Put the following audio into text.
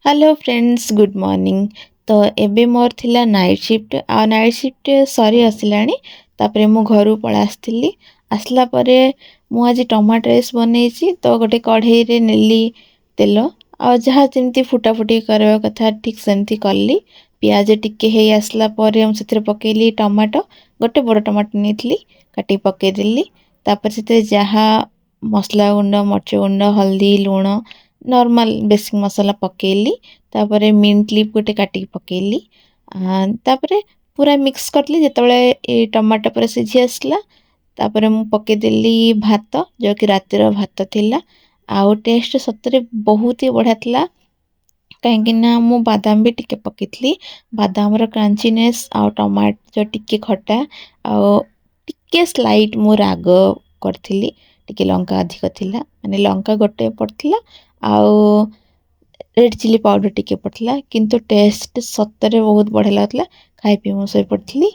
Hello friends good morning. तो एबे मोर थिला नाइट शिफ्ट सरी आसिलानी। तापरे मु घरु पळा आस्थिली। आसला परे मु आज टमाटर राइस बनेइछि। तो गोटे कढ़ई रे नेली तेल आ जहा जेमती फुटा फुटी करबा कथा ठीक सेमती करली। प्याज टिके हे आसला परे हम सेथरे पकेली टमाटो। गोटे बड़ टमाटो नेथली काटी पके देली। तापर सेते जहा मसला गुंड मर्च गुंड हल्दी लूण नॉर्मल बेसिक मसाला पकेली। तापरे मिंट लीफ गोटे काटी पकेली। तापरे पूरा मिक्स करली जेतबेले ए टमाटो पूरा सिझी आसला। तापरे मु पके देली भात जो कि रातिर भात थिला। आउ टेस्ट सतरे बहुत ही बढ़िया थिला। काहेकि ना मु बादाम भी टिके पकेइथली। बादाम रो क्रंचीनेस आ टमाटो जो टिके खट्टा आ टिके स्लाइट मु राग करथिली। टिके लंका अधिक थिला माने लंका गोटे पड़थिला। आउ रेड चिली पाउडर टिके पड़थिला किंतु टेस्ट सतरे बहुत बढ़िया लागथिला। खाइ पी मु सोई पड़थिली।